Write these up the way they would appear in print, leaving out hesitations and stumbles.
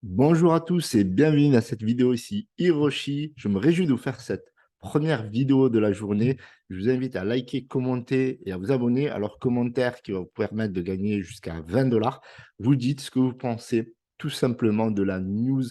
Bonjour à tous et bienvenue dans cette vidéo ici, Hiroshi. Je me réjouis de vous faire cette première vidéo de la journée. Je vous invite à liker, commenter et à vous abonner à leurs commentaires qui vont vous permettre de gagner jusqu'à 20 dollars. Vous dites ce que vous pensez tout simplement de la news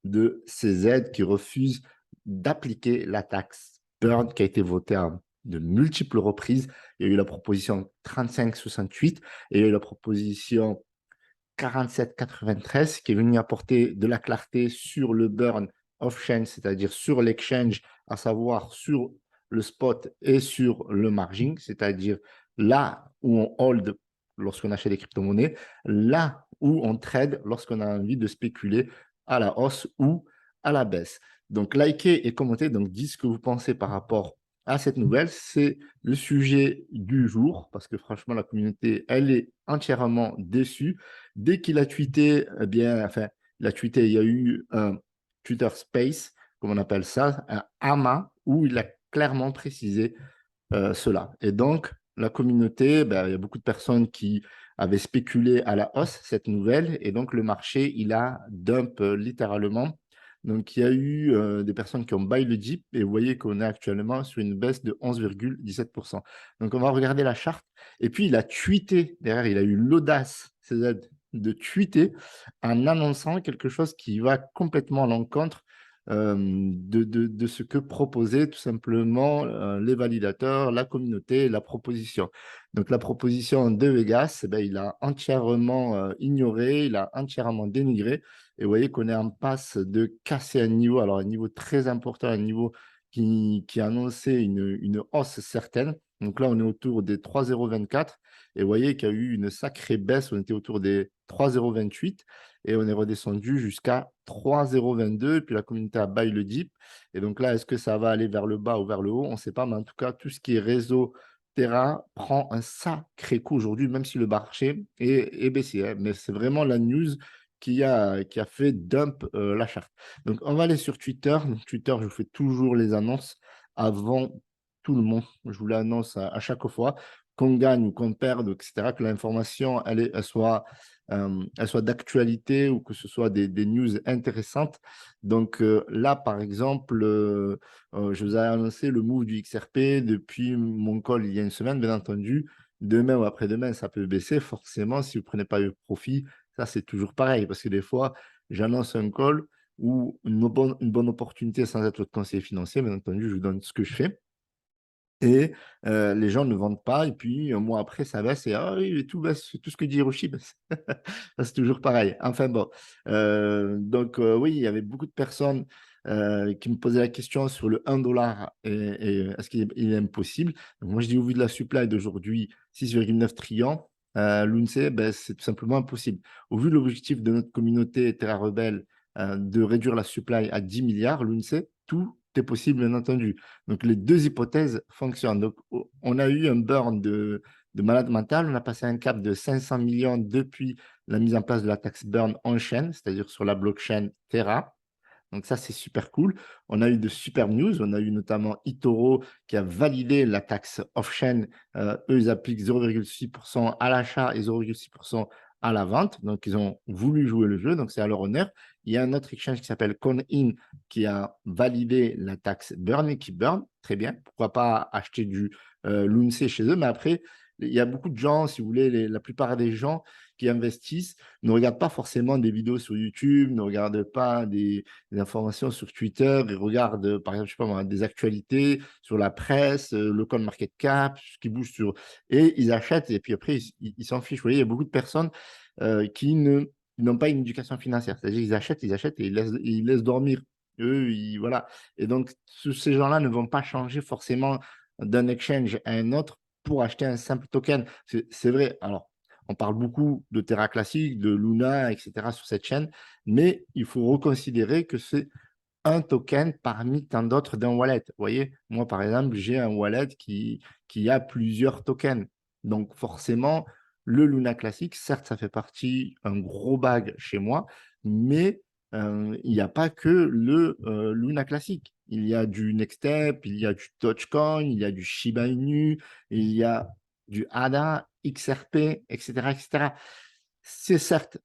de CZ qui refuse d'appliquer la taxe Burn qui a été votée à de multiples reprises. Il y a eu la proposition 3568 et il y a eu la proposition 4793 qui est venu apporter de la clarté sur le burn off-chain, c'est-à-dire sur l'exchange, à savoir sur le spot et sur le margin, c'est-à-dire là où on hold lorsqu'on achète des crypto-monnaies, là où on trade lorsqu'on a envie de spéculer à la hausse ou à la baisse. Donc, likez et commentez, donc dites ce que vous pensez par rapport à cette nouvelle. C'est le sujet du jour, parce que franchement, la communauté, elle est entièrement déçue. Dès qu'il a tweeté, eh bien, enfin, il a tweeté, il y a eu un Twitter Space, comme on appelle ça, un AMA, où il a clairement précisé cela. Et donc, la communauté, ben, il y a beaucoup de personnes qui avaient spéculé à la hausse cette nouvelle, et donc le marché, il a dump littéralement. Donc, il y a eu des personnes qui ont buy le dip, et vous voyez qu'on est actuellement sur une baisse de 11,17%. Donc, on va regarder la charte. Et puis, il a tweeté, derrière, il a eu l'audace, CZ, de tweeter en annonçant quelque chose qui va complètement à l'encontre de ce que proposaient tout simplement les validateurs, la communauté, la proposition. Donc la proposition de Vegas, eh ben, il a entièrement ignoré, il a entièrement dénigré. Et vous voyez qu'on est en passe de casser un niveau, alors un niveau très important, un niveau qui annonçait une hausse certaine. Donc là, on est autour des 3,024. Et vous voyez qu'il y a eu une sacrée baisse, on était autour des 3,028 et on est redescendu jusqu'à 3,022. Et puis la communauté a buy le dip. Et donc là, est-ce que ça va aller vers le bas ou vers le haut? On ne sait pas, mais en tout cas, tout ce qui est réseau Terra prend un sacré coup aujourd'hui, même si le marché est baissier. Mais c'est vraiment la news qui a fait dump la charte. Donc, on va aller sur Twitter. Donc, Twitter, je vous fais toujours les annonces avant tout le monde. Je vous l'annonce à chaque fois qu'on gagne ou qu'on perde, etc., que l'information elle soit d'actualité ou que ce soit des news intéressantes. Donc là, par exemple, je vous ai annoncé le move du XRP depuis mon call il y a une semaine, bien entendu. Demain ou après-demain, ça peut baisser. Forcément, si vous ne prenez pas le profit, ça, c'est toujours pareil. Parce que des fois, j'annonce un call ou une bonne opportunité sans être votre conseiller financier. Bien entendu, je vous donne ce que je fais. Et les gens ne vendent pas. Et puis, un mois après, ça baisse. Et ah oui, tout baisse, tout ce que dit Hiroshi baisse. Ça, c'est toujours pareil. Enfin bon. Donc, oui, il y avait beaucoup de personnes qui me posaient la question sur le 1 dollar et est-ce qu'il est impossible? Donc, moi, je dis au vu de la supply d'aujourd'hui, 6,9 trillions, l'UNCE, ben, c'est tout simplement impossible. Au vu de l'objectif de notre communauté Terra Rebelle de réduire la supply à 10 milliards, l'UNCE, tout est possible, bien entendu. Donc, les deux hypothèses fonctionnent. Donc, on a eu un burn de malade mental. On a passé un cap de 500 millions depuis la mise en place de la taxe burn on-chain, c'est-à-dire sur la blockchain Terra. Donc ça, c'est super cool. On a eu de super news. On a eu notamment eToro qui a validé la taxe off-chain. Eux, ils appliquent 0,6% à l'achat et 0,6% à la vente. Donc, ils ont voulu jouer le jeu. Donc, c'est à leur honneur. Il y a un autre exchange qui s'appelle CoinIn qui a validé la taxe burn et qui burn. Très bien. Pourquoi pas acheter du Lunce chez eux. Mais après, il y a beaucoup de gens, si vous voulez, la plupart des gens qui investissent ne regardent pas forcément des vidéos sur YouTube, ne regardent pas des informations sur Twitter, ils regardent, par exemple, je sais pas moi, des actualités sur la presse, le coin market cap, ce qui bouge sur... Et ils achètent, et puis après, ils s'en fichent. Vous voyez, il y a beaucoup de personnes qui n'ont pas une éducation financière. C'est-à-dire qu'ils achètent et ils laissent dormir. Eux, voilà. Et donc, ces gens-là ne vont pas changer forcément d'un exchange à un autre pour acheter un simple token. C'est vrai. Alors, on parle beaucoup de Terra classique, de Luna, etc. sur cette chaîne, mais il faut reconsidérer que c'est un token parmi tant d'autres d'un wallet. Vous voyez, moi, par exemple, j'ai un wallet qui a plusieurs tokens. Donc, forcément, le Luna classique, certes, ça fait partie un gros bag chez moi, mais il n'y a pas que le Luna classique. Il y a du Nextstep, il y a du Dogecoin, il y a du Shiba Inu, il y a du ADA, XRP, etc., etc. C'est certes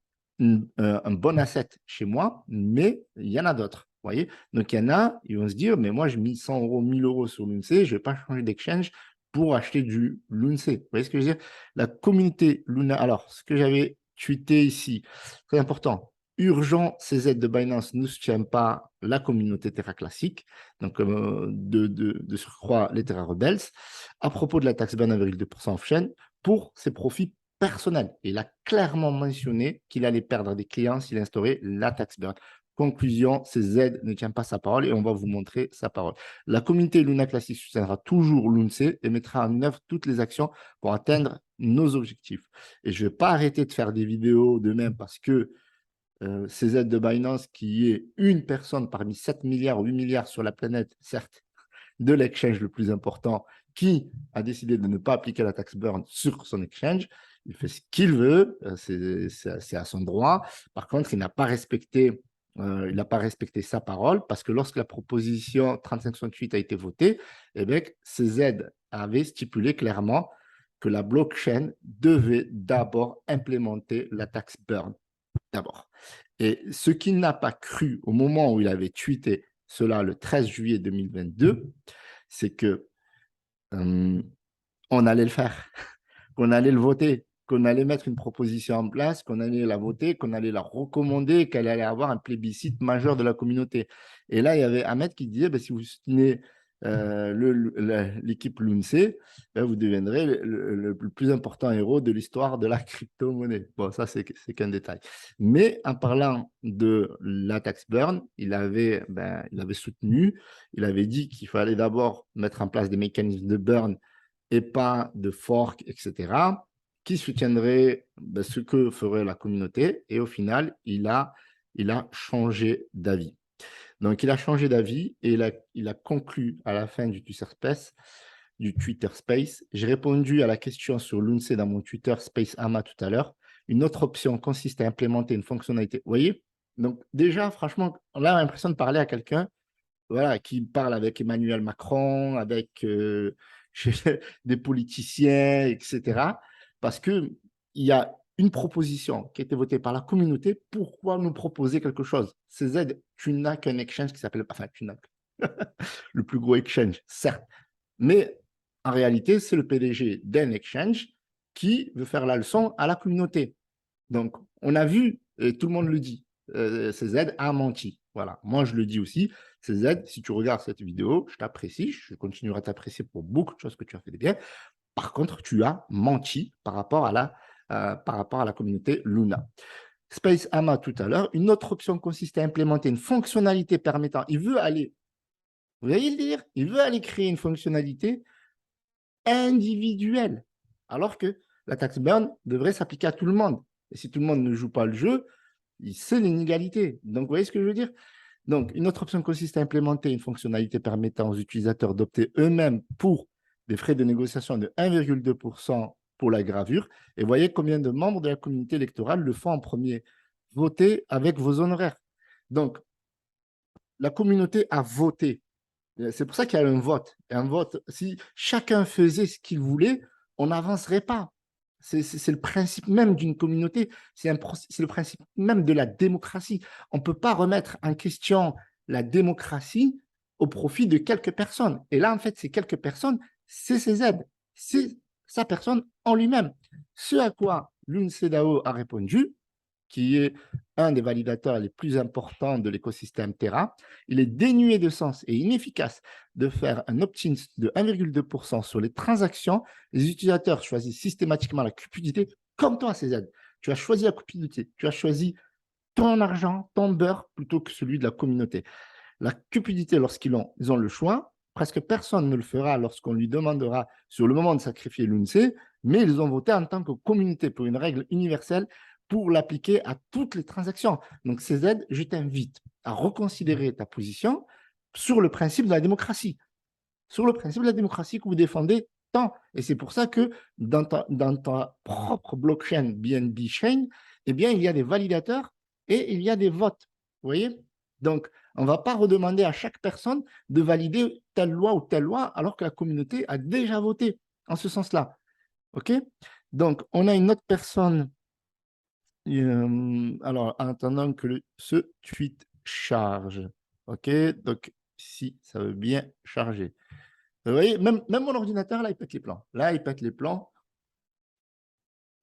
un bon asset chez moi, mais il y en a d'autres. Vous voyez? Donc, il y en a, ils vont se dire, mais moi, je mets 100 euros, 1000 euros sur l'UNC, je ne vais pas changer d'exchange pour acheter du l'UNC. Vous voyez ce que je veux dire? La communauté Luna. Alors, ce que j'avais tweeté ici, très important. Urgent, CZ de Binance ne soutient pas la communauté Terra classique, donc de surcroît les Terra Rebels, à propos de la taxe ban 1,2% off-chain pour ses profits personnels. Il a clairement mentionné qu'il allait perdre des clients s'il instaurait la taxe ban. Conclusion, CZ ne tient pas sa parole et on va vous montrer sa parole. La communauté Luna Classic soutiendra toujours l'UNC et mettra en œuvre toutes les actions pour atteindre nos objectifs. Et je ne vais pas arrêter de faire des vidéos de même parce que CZ de Binance, qui est une personne parmi 7 milliards, 8 milliards sur la planète, certes, de l'exchange le plus important, qui a décidé de ne pas appliquer la taxe burn sur son exchange. Il fait ce qu'il veut, c'est à son droit. Par contre, il n'a pas respecté sa parole parce que lorsque la proposition 3568 a été votée, eh bien, CZ avait stipulé clairement que la blockchain devait d'abord implémenter la taxe burn d'abord. Et ce qu'il n'a pas cru au moment où il avait tweeté cela le 13 juillet 2022, c'est que on allait le faire, qu'on allait le voter, qu'on allait mettre une proposition en place, qu'on allait la voter, qu'on allait la recommander, qu'elle allait avoir un plébiscite majeur de la communauté. Et là, il y avait Ahmed qui disait, si vous soutenez l'équipe l'UNC, vous deviendrez le plus important héros de l'histoire de la crypto-monnaie. Bon, ça, c'est qu'un détail. Mais en parlant de la tax burn, il avait soutenu, il avait dit qu'il fallait d'abord mettre en place des mécanismes de burn et pas de fork, etc., qui soutiendrait ce que ferait la communauté. Et au final, il a changé d'avis. Donc, il a changé d'avis et il a conclu à la fin du Twitter Space. J'ai répondu à la question sur l'UNC dans mon Twitter Space AMA tout à l'heure. Une autre option consiste à implémenter une fonctionnalité. Vous voyez? Donc, déjà, franchement, on a l'impression de parler à quelqu'un qui parle avec Emmanuel Macron, avec des politiciens, etc. Parce qu'il y a une proposition qui a été votée par la communauté. Pourquoi nous proposer quelque chose? CZ, tu n'as qu'un exchange qui s'appelle, enfin, tu n'as le plus gros exchange, certes. Mais en réalité, c'est le PDG d'un exchange qui veut faire la leçon à la communauté. Donc, on a vu, et tout le monde le dit, CZ a menti. Voilà, moi je le dis aussi. CZ, si tu regardes cette vidéo, je t'apprécie, je continuerai à t'apprécier pour beaucoup de choses que tu as fait de bien. Par contre, tu as menti par rapport à la communauté Luna. Space Ama tout à l'heure, une autre option consiste à implémenter une fonctionnalité permettant, il veut aller, vous voyez le dire, il veut aller créer une fonctionnalité individuelle, alors que la tax burn devrait s'appliquer à tout le monde. Et si tout le monde ne joue pas le jeu, c'est l'inégalité. Donc, vous voyez ce que je veux dire? Donc, une autre option consiste à implémenter une fonctionnalité permettant aux utilisateurs d'opter eux-mêmes pour des frais de négociation de 1,2% pour la gravure. Et voyez combien de membres de la communauté électorale le font en premier. Votez avec vos honoraires. Donc, la communauté a voté. C'est pour ça qu'il y a un vote. Un vote, si chacun faisait ce qu'il voulait, on n'avancerait pas. C'est le principe même d'une communauté, c'est le principe même de la démocratie. On ne peut pas remettre en question la démocratie au profit de quelques personnes. Et là, en fait, ces quelques personnes, c'est CZ, c'est sa personne en lui-même. Ce à quoi l'UNCEDAO a répondu, qui est un des validateurs les plus importants de l'écosystème Terra, il est dénué de sens et inefficace de faire un opt-in de 1,2% sur les transactions. Les utilisateurs choisissent systématiquement la cupidité, comme toi, CZ. Tu as choisi la cupidité, tu as choisi ton argent, ton beurre, plutôt que celui de la communauté. La cupidité, lorsqu'ils ont le choix, presque personne ne le fera lorsqu'on lui demandera sur le moment de sacrifier l'UNC, mais ils ont voté en tant que communauté pour une règle universelle pour l'appliquer à toutes les transactions. Donc, CZ, je t'invite à reconsidérer ta position sur le principe de la démocratie. Sur le principe de la démocratie que vous défendez tant. Et c'est pour ça que dans ta propre blockchain BNB Chain, eh bien, il y a des validateurs et il y a des votes. Vous voyez? Donc, on ne va pas redemander à chaque personne de valider telle loi ou telle loi alors que la communauté a déjà voté en ce sens-là. OK? Donc, on a une autre personne Alors, en attendant que ce tweet charge. OK, donc si ça veut bien charger. Vous voyez, même mon ordinateur, là, il pète les plans. Là, il pète les plans.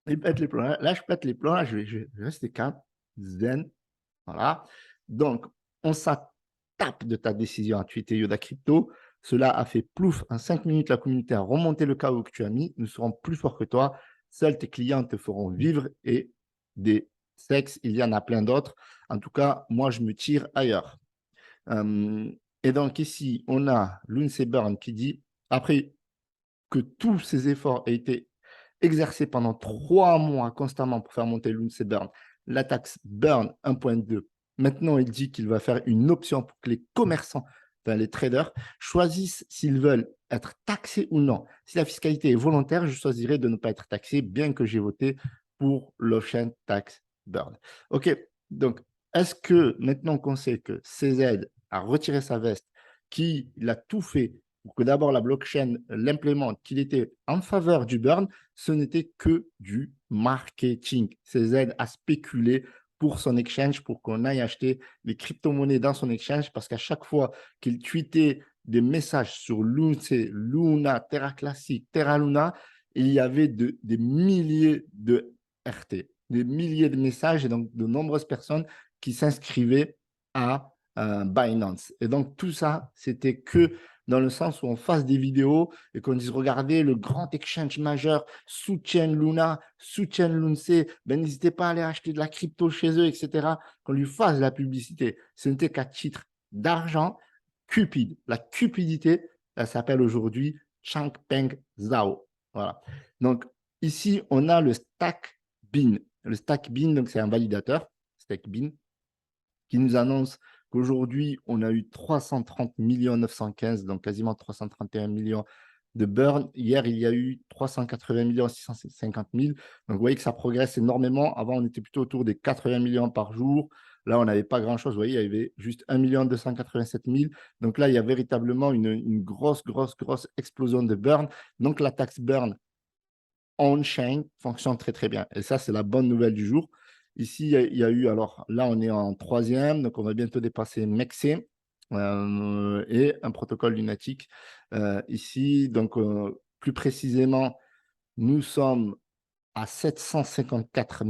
Il pète les plans. Là, je pète les plans. Là, je vais rester calme. Zen. Voilà. Donc, on tape de ta décision à tweeter Yoda Crypto. Cela a fait plouf. En 5 minutes, la communauté a remonté le chaos que tu as mis. Nous serons plus forts que toi. Seuls tes clients te feront vivre et des sexes, il y en a plein d'autres. En tout cas, moi, je me tire ailleurs. Et donc, ici, on a Lindsey Burn qui dit, après que tous ces efforts aient été exercés pendant 3 mois constamment pour faire monter Lindsey Burn, la taxe Burn 1.2. Maintenant, il dit qu'il va faire une option pour que les commerçants, enfin les traders, choisissent s'ils veulent être taxés ou non. Si la fiscalité est volontaire, je choisirais de ne pas être taxé, bien que j'ai voté pour l'Ocean Tax Burn. OK, donc est-ce que maintenant qu'on sait que CZ a retiré sa veste, qu'il a tout fait pour que d'abord la blockchain l'implémente, qu'il était en faveur du burn, ce n'était que du marketing. CZ a spéculé pour son exchange, pour qu'on aille acheter les crypto-monnaies dans son exchange, parce qu'à chaque fois qu'il tweetait des messages sur Luna, Terra Classic, Terra Luna, il y avait des milliers de RT, des milliers de messages et donc de nombreuses personnes qui s'inscrivaient à Binance. Et donc tout ça, c'était que dans le sens où on fasse des vidéos et qu'on dise, regardez, le grand exchange majeur soutient Luna, soutient Lunce, ben, n'hésitez pas à aller acheter de la crypto chez eux, etc. Qu'on lui fasse la publicité. Ce n'était qu'à titre d'argent cupide. La cupidité, ça s'appelle aujourd'hui Changpeng Zhao. Voilà. Donc, ici, on a le Stack Bin. Le Stack Bin, donc c'est un validateur, Stack Bin, qui nous annonce qu'aujourd'hui, on a eu 330 915, donc quasiment 331 millions de burn. Hier, il y a eu 380 650 000. Donc, vous voyez que ça progresse énormément. Avant, on était plutôt autour des 80 millions par jour. Là, on n'avait pas grand-chose. Vous voyez, il y avait juste 1 287 000. Donc là, il y a véritablement une grosse explosion de burn. Donc, la taxe burn on-chain fonctionne très, très bien. Et ça, c'est la bonne nouvelle du jour. Ici, il y a eu, alors là, on est en 3e, donc on va bientôt dépasser MEXC et un protocole lunatique. Ici, donc plus précisément, nous sommes à 754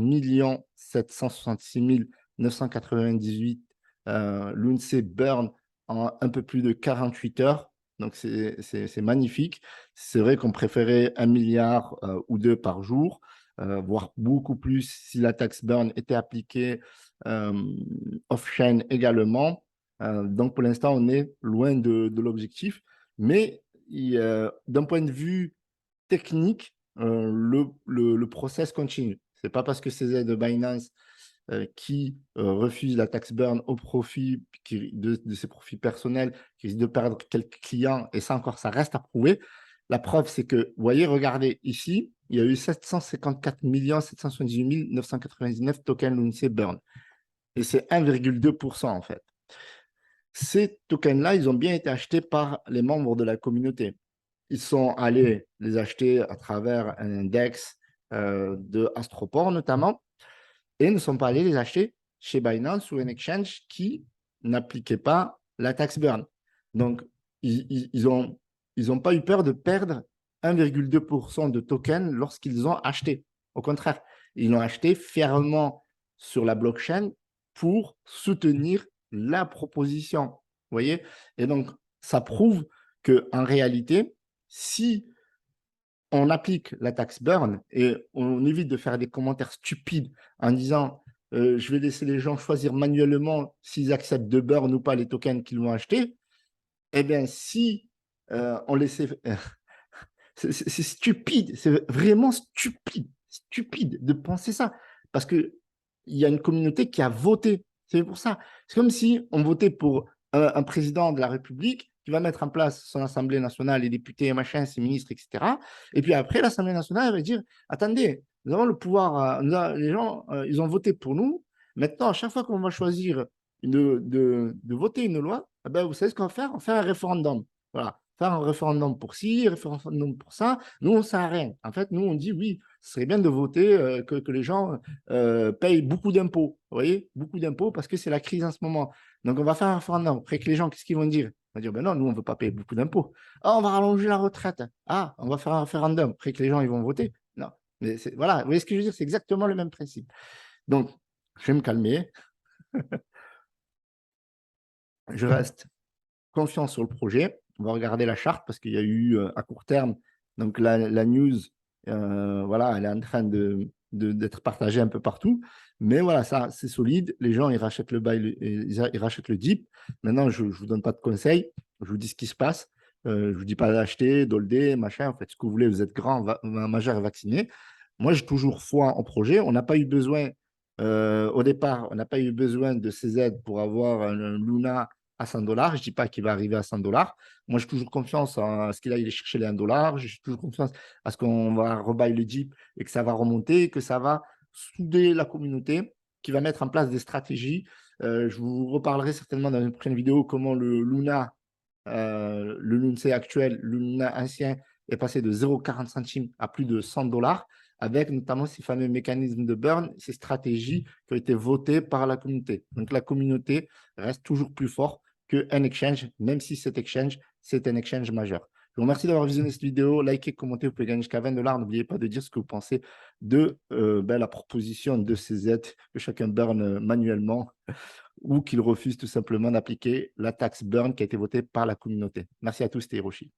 766 998 Lunce Burn en un peu plus de 48 heures. Donc, c'est magnifique. C'est vrai qu'on préférait 1 milliard ou 2 par jour, voire beaucoup plus si la taxe Burn était appliquée off-chain également. Donc, pour l'instant, on est loin de l'objectif. Mais d'un point de vue technique, le process continue. Ce n'est pas parce que c'est de Binance qui refuse la taxe burn au profit de ses profits personnels, qui risque de perdre quelques clients, et ça encore, ça reste à prouver. La preuve, c'est que, vous voyez, regardez ici, il y a eu 754 778 999 tokens Lunce burn. Et c'est 1,2% en fait. Ces tokens-là, ils ont bien été achetés par les membres de la communauté. Ils sont allés les acheter à travers un index de Astroport notamment, et ne sont pas allés les acheter chez Binance ou un exchange qui n'appliquait pas la taxe burn. Donc, ils n'ont pas eu peur de perdre 1,2% de tokens lorsqu'ils ont acheté. Au contraire, ils l'ont acheté fièrement sur la blockchain pour soutenir la proposition. Vous voyez? Et donc, ça prouve qu'en réalité, si on applique la taxe burn et on évite de faire des commentaires stupides en disant je vais laisser les gens choisir manuellement s'ils acceptent de burn ou pas les tokens qu'ils vont acheter, eh bien, si on laissait... c'est stupide, c'est vraiment stupide de penser ça. Parce qu'il y a une communauté qui a voté. C'est pour ça. C'est comme si on votait pour un président de la République qui va mettre en place son Assemblée nationale, les députés, machin, ses ministres, etc. Et puis après, l'Assemblée nationale va dire, attendez, nous avons le pouvoir, les gens, ils ont voté pour nous. Maintenant, à chaque fois qu'on va choisir de voter une loi, eh ben, vous savez ce qu'on va faire? On fait un référendum. Voilà. faire un référendum pour ci, un référendum pour ça. Nous, on ne sert à rien. En fait, nous, on dit oui, ce serait bien de voter que les gens payent beaucoup d'impôts. Vous voyez, beaucoup d'impôts parce que c'est la crise en ce moment. Donc, on va faire un référendum. Après que les gens, qu'est-ce qu'ils vont dire? Ils vont dire, ben non, nous, on ne veut pas payer beaucoup d'impôts. Ah, on va rallonger la retraite. Ah, on va faire un référendum. Après que les gens, ils vont voter. Non. Mais voilà, vous voyez ce que je veux dire? C'est exactement le même principe. Donc, je vais me calmer. Je reste confiant sur le projet. On va regarder la charte parce qu'il y a eu à court terme, donc la news, voilà, elle est en train d'être partagée un peu partout. Mais voilà, ça, c'est solide. Les gens, ils rachètent le buy, ils rachètent le dip. Maintenant, je ne vous donne pas de conseils. Je vous dis ce qui se passe. Je ne vous dis pas d'acheter, d'holder, machin. Faites ce que vous voulez. Vous êtes grand, majeur et vacciné. Moi, j'ai toujours foi en projet. On n'a pas eu besoin, au départ, on n'a pas eu besoin de ces aides pour avoir un Luna à 100 dollars. Je ne dis pas qu'il va arriver à 100 dollars. Moi, j'ai toujours confiance à ce qu'il aille chercher les 1 dollar. J'ai toujours confiance à ce qu'on va rebuy le Jeep et que ça va remonter, que ça va souder la communauté, qui va mettre en place des stratégies. Je vous reparlerai certainement dans une prochaine vidéo comment le Luna, le Lunce actuel, le Luna ancien, est passé de 0,40 centimes à plus de 100 dollars, avec notamment ces fameux mécanismes de burn, ces stratégies qui ont été votées par la communauté. Donc, la communauté reste toujours plus forte qu'un exchange, même si cet exchange, c'est un exchange majeur. Je vous remercie d'avoir visionné cette vidéo. Likez, commentez, vous pouvez gagner jusqu'à 20 dollars. N'oubliez pas de dire ce que vous pensez de la proposition de ces aides que chacun burn manuellement ou qu'il refuse tout simplement d'appliquer la taxe burn qui a été votée par la communauté. Merci à tous, c'était Hiroshi.